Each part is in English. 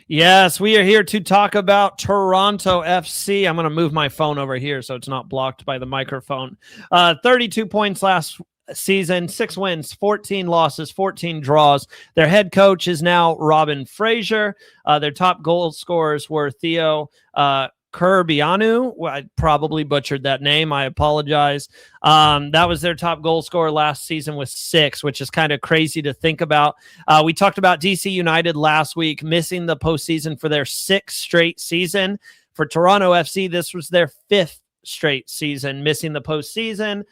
Yes, we are here to talk about Toronto FC. I'm going to move my phone over here so it's not blocked by the microphone. 32 points last season, 6 wins, 14 losses, 14 draws. Their head coach is now Robin Fraser. Their top goal scorers were Theo Kurbianu. I probably butchered that name. I apologize. That was their top goal scorer last season with 6, which is kind of crazy to think about. We talked about DC United last week, missing the postseason for their 6th straight season. For Toronto FC, this was their 5th straight season, missing the postseason.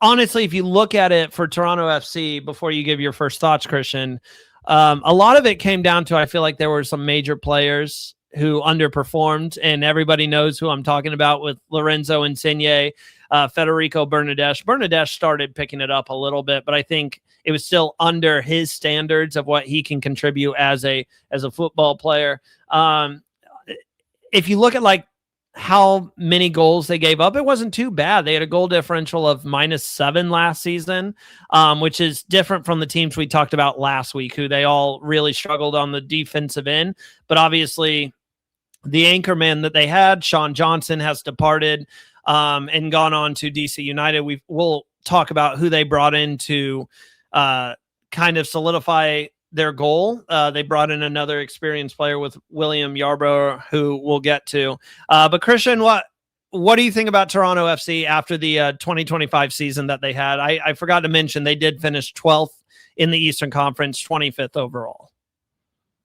Honestly, if you look at it for Toronto FC, before you give your first thoughts, Christian, a lot of it came down to, I feel like there were some major players who underperformed, and everybody knows who I'm talking about with Lorenzo Insigne, Federico Bernardes. Bernardes started picking it up a little bit, but I think it was still under his standards of what he can contribute as a football player. If you look at like how many goals they gave up, it wasn't too bad. They had a goal differential of -7 last season, which is different from the teams we talked about last week, who they all really struggled on the defensive end. But obviously, the anchorman that they had, Sean Johnson, has departed and gone on to DC United. We'll talk about who they brought in to kind of solidify their goal. They brought in another experienced player with William Yarbrough, who we'll get to. But Christian, what do you think about Toronto FC after the 2025 season that they had? I forgot to mention they did finish 12th in the Eastern Conference, 25th overall.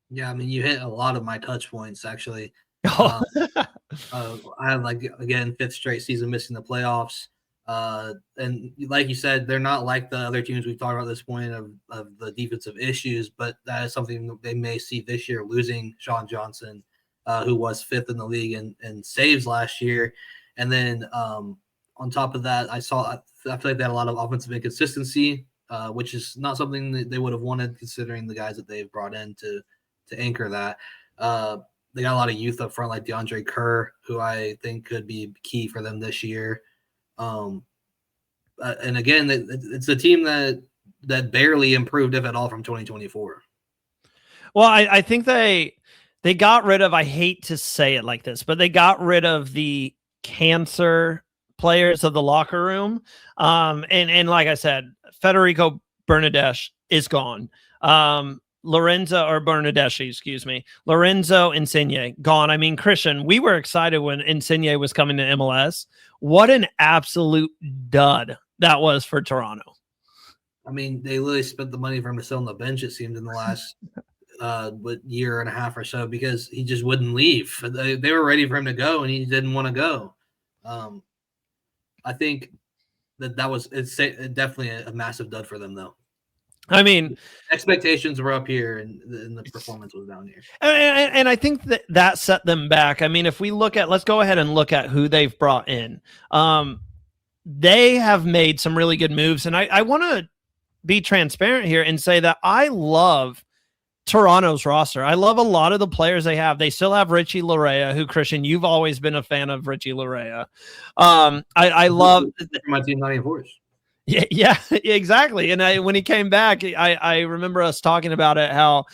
Yeah, I mean, you hit a lot of my touch points, actually. Oh. I have, like, again, 5th straight season missing the playoffs. And like you said, they're not like the other teams we've talked about at this point of the defensive issues, but that is something that they may see this year, losing Sean Johnson, who was 5th in the league in saves last year. And then on top of that, I feel like they had a lot of offensive inconsistency, which is not something that they would have wanted considering the guys that they've brought in to anchor that. They got a lot of youth up front, like DeAndre Kerr, who I think could be key for them this year. And again, it's a team that barely improved, if at all, from 2024. Well, I think they got rid of, I hate to say it like this, but they got rid of the cancer players of the locker room. And like I said, Federico Bernardes is gone. Lorenzo Insigne gone. I mean, Christian, we were excited when Insigne was coming to MLS. What an absolute dud that was for Toronto. I mean, they literally spent the money for him to sit on the bench, it seemed, in the last year and a half or so, because he just wouldn't leave. They were ready for him to go, and he didn't want to go. I think it's definitely a massive dud for them, though. I mean, expectations were up here, and the performance was down here. And I think that set them back. I mean, if we let's go ahead and look at who they've brought in. They have made some really good moves, and I want to be transparent here and say that I love Toronto's roster. I love a lot of the players they have. They still have Richie Laryea, who, Christian, you've always been a fan of Richie Laryea. I love my team, Nottingham Forest. Yeah, exactly. And when he came back, I remember us talking about it, how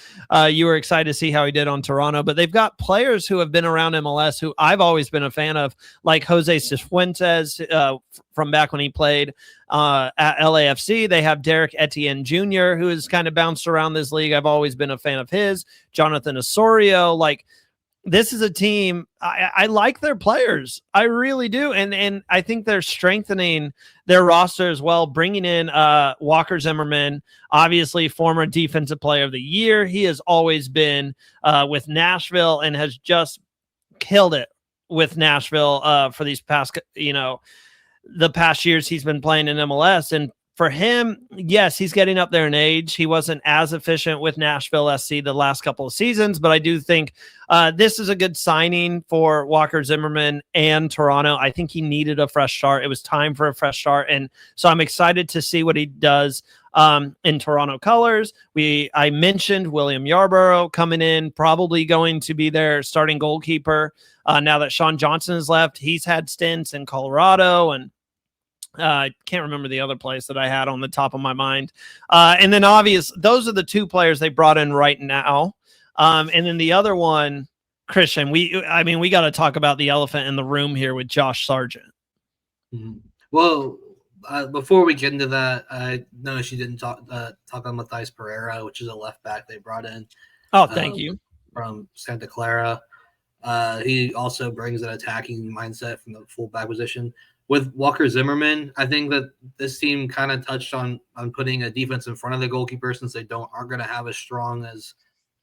you were excited to see how he did on Toronto. But they've got players who have been around MLS who I've always been a fan of, like Jose Cifuentes from back when he played at LAFC. They have Derek Etienne Jr., who has kind of bounced around this league. I've always been a fan of his. Jonathan Osorio, like, this is a team, I like their players. I really do. And I think they're strengthening their roster as well, bringing in Walker Zimmerman, obviously former defensive player of the year. He has always been with Nashville and has just killed it with Nashville for these past, the past years he's been playing in MLS. And for him, yes, he's getting up there in age. He wasn't as efficient with Nashville SC the last couple of seasons, but I do think this is a good signing for Walker Zimmerman and Toronto. I think he needed a fresh start. It was time for a fresh start, and so I'm excited to see what he does in Toronto colors. I mentioned William Yarbrough coming in, probably going to be their starting goalkeeper now that Sean Johnson has left. He's had stints in Colorado, and I can't remember the other place that I had on the top of my mind. And then those are the two players they brought in right now. And then the other one, Christian, we got to talk about the elephant in the room here with Josh Sargent. Mm-hmm. Well, before we get into that, I noticed you didn't talk on Matthias Pereira, which is a left back they brought in. Oh, thank you. From Santa Clara. He also brings an attacking mindset from the fullback position. With Walker Zimmerman, I think that this team kind of touched on putting a defense in front of the goalkeeper, since they aren't going to have as strong as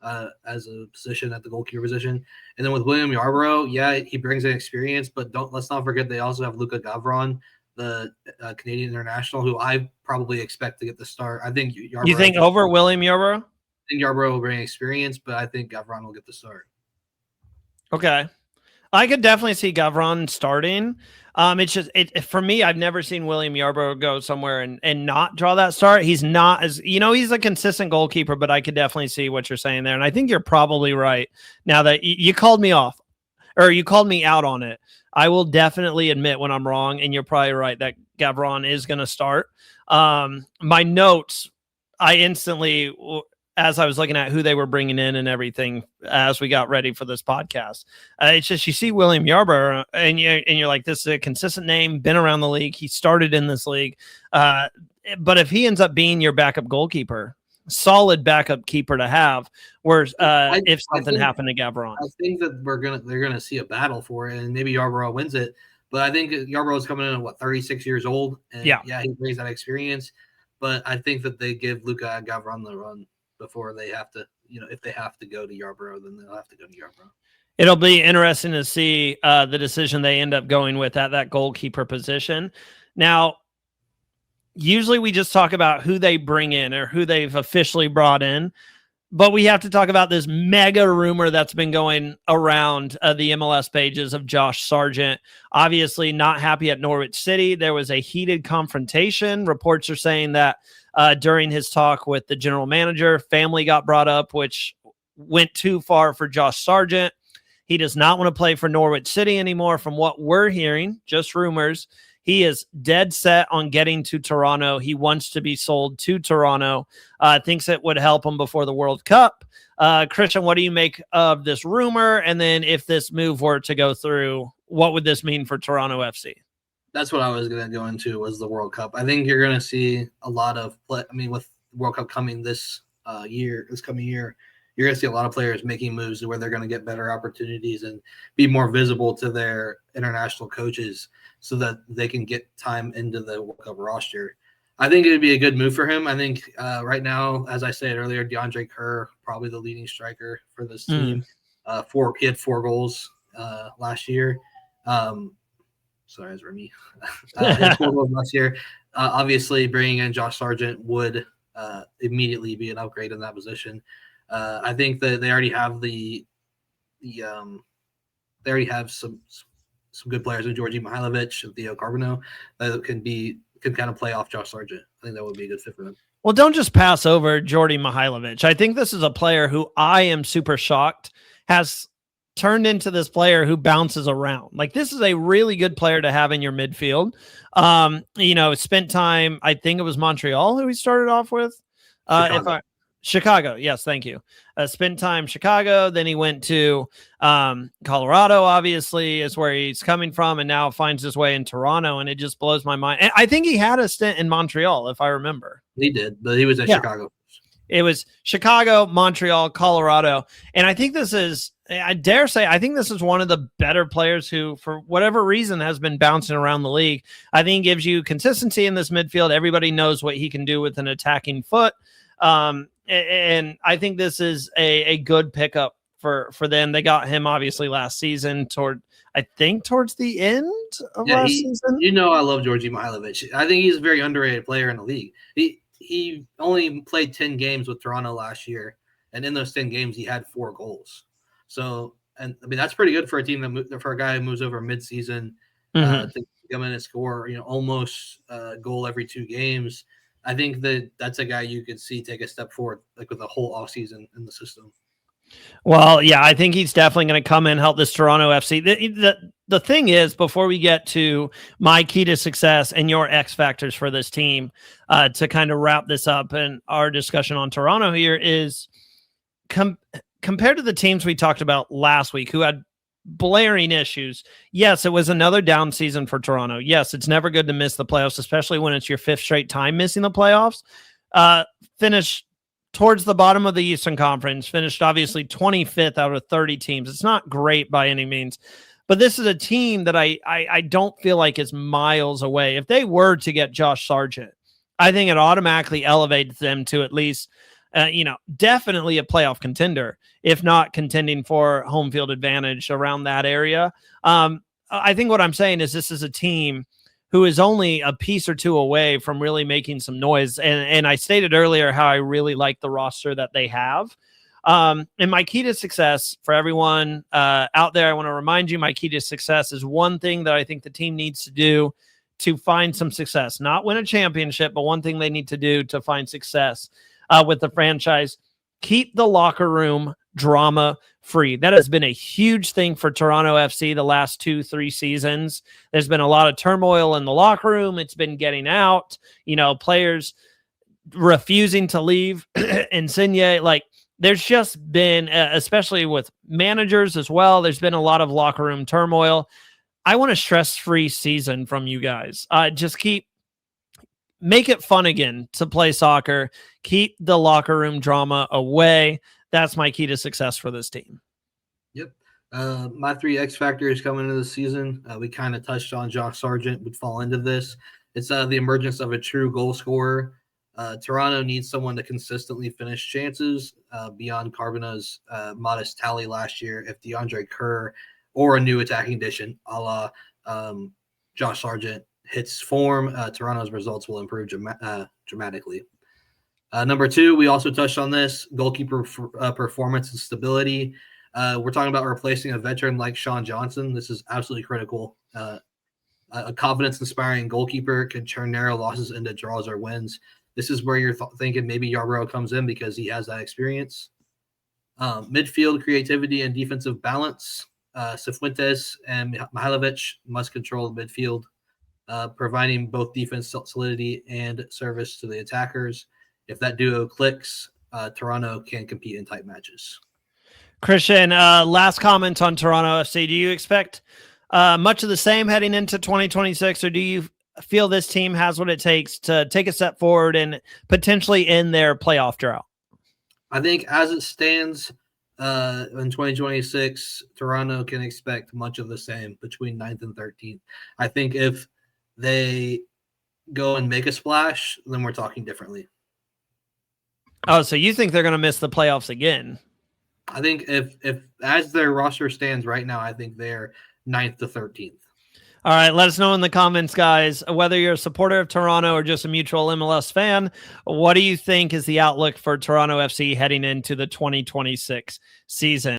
a position at the goalkeeper position. And then with William Yarbrough, yeah, he brings an experience, but let's not forget they also have Luka Gavron, the Canadian international, who I probably expect to get the start. I think Yarbrough. You think over William Yarbrough? I think Yarbrough will bring experience, but I think Gavron will get the start. Okay. I could definitely see Gavron starting. It's just for me, I've never seen William Yarbrough go somewhere and not draw that start. He's not as, he's a consistent goalkeeper, but I could definitely see what you're saying there. And I think you're probably right. Now that you called me off, or you called me out on it, I will definitely admit when I'm wrong, and you're probably right that Gavron is going to start. My notes, I instantly, as I was looking at who they were bringing in and everything as we got ready for this podcast, it's just, you see William Yarbrough and you're like, this is a consistent name, been around the league. He started in this league. But if he ends up being your backup goalkeeper, solid backup keeper to have, where if something happened to Gavron. I think that they're gonna see a battle for it, and maybe Yarbrough wins it. But I think Yarbrough is coming in at 36 years old, and yeah, he brings that experience. But I think that they give Luka Gavron the run before they have to, if they have to go to Yarbrough, then they'll have to go to Yarbrough. It'll be interesting to see the decision they end up going with at that goalkeeper position. Now, usually we just talk about who they bring in or who they've officially brought in, but we have to talk about this mega rumor that's been going around the MLS pages of Josh Sargent. Obviously not happy at Norwich City. There was a heated confrontation. Reports are saying that during his talk with the general manager, family got brought up, which went too far for Josh Sargent. He does not want to play for Norwich City anymore from what we're hearing, just rumors. He is dead set on getting to Toronto. He wants to be sold to Toronto, thinks it would help him before the World Cup. Christian, what do you make of this rumor? And then if this move were to go through, what would this mean for Toronto FC? That's what I was going to go into, was the World Cup. I think you're going to see a lot of play. I mean, with the World Cup coming this coming year, you're going to see a lot of players making moves where they're going to get better opportunities and be more visible to their international coaches so that they can get time into the World Cup roster. I think it would be a good move for him. I think right now, as I said earlier, DeAndre Kerr, probably the leading striker for this team. He had 4 goals last year. Sorry, it's Remy. He had 4 goals last year. Obviously, bringing in Josh Sargent would immediately be an upgrade in that position. I think that they already have they already have some good players in Georgi Mihailovic and Theo Carbonneau that can kind of play off Josh Sargent. I think that would be a good fit for them. Well, don't just pass over Georgi Mihailovic. I think this is a player who I am super shocked has turned into this player who bounces around. Like, this is a really good player to have in your midfield. Spent time, I think it was Montreal who he started off with. Chicago. Yes. Thank you. Spent time Chicago. Then he went to Colorado, obviously is where he's coming from, and now finds his way in Toronto. And it just blows my mind. And I think he had a stint in Montreal, if I remember. He did, but he was at Chicago. It was Chicago, Montreal, Colorado. And I think this is, I dare say, I think this is one of the better players who, for whatever reason, has been bouncing around the league. I think gives you consistency in this midfield. Everybody knows what he can do with an attacking foot. And I think this is a good pickup for them. They got him obviously last season towards the end of last season. I love Georgi Mihailovic. I think he's a very underrated player in the league. He only played 10 games with Toronto last year, and in those 10 games he had 4 goals. So, and I mean, that's pretty good for a team for a guy who moves over mid-season to come in and score, almost a goal every 2 games. I think that's a guy you could see take a step forward, like with the whole offseason in the system. Well, yeah, I think he's definitely going to come in and help this Toronto FC. The thing is, before we get to my key to success and your X factors for this team, to kind of wrap this up and our discussion on Toronto here is compared to the teams we talked about last week who had blaring issues, yes, it was another down season for Toronto. Yes, it's never good to miss the playoffs, especially when it's your 5th straight time missing the playoffs. Finished towards the bottom of the Eastern Conference, finished obviously 25th out of 30 teams. It's not great by any means, but this is a team that I don't feel like is miles away. If they were to get Josh Sargent, I think it automatically elevates them to at least, definitely a playoff contender, if not contending for home field advantage around that area. I think what I'm saying is this is a team who is only a piece or two away from really making some noise. And I stated earlier how I really like the roster that they have. And my key to success for everyone out there, I want to remind you, my key to success is one thing that I think the team needs to do to find some success, not win a championship, but one thing they need to do to find success with the franchise: keep the locker room drama free. That has been a huge thing for Toronto FC the last 2-3 seasons. There's been a lot of turmoil in the locker room. It's been getting out, players refusing to leave. Insigne, there's just been, especially with managers as well, there's been a lot of locker room turmoil. I want a stress-free season from you guys. Just make it fun again to play soccer. Keep the locker room drama away. That's my key to success for this team. Yep. My 3 X factors coming into the season, we kind of touched on Josh Sargent would fall into this. It's the emergence of a true goal scorer. Toronto needs someone to consistently finish chances beyond Carbona's modest tally last year. If DeAndre Kerr or a new attacking addition, a la Josh Sargent, hits form, Toronto's results will improve dramatically. Number 2, we also touched on this, goalkeeper performance and stability. We're talking about replacing a veteran like Sean Johnson. This is absolutely critical. A confidence-inspiring goalkeeper can turn narrow losses into draws or wins. This is where you're thinking maybe Yarbrough comes in because he has that experience. Midfield creativity and defensive balance. Cifuentes and Mihailovic must control the midfield, providing both defense solidity and service to the attackers. If that duo clicks, Toronto can compete in tight matches. Christian, last comment on Toronto FC. Do you expect much of the same heading into 2026, or do you feel this team has what it takes to take a step forward and potentially end their playoff drought? I think as it stands in 2026, Toronto can expect much of the same between 9th and 13th. I think if they go and make a splash, then we're talking differently. Oh, so you think they're going to miss the playoffs again? I think if as their roster stands right now, I think they're 9th to 13th. All right, let us know in the comments, guys, whether you're a supporter of Toronto or just a mutual MLS fan. What do you think is the outlook for Toronto FC heading into the 2026 season?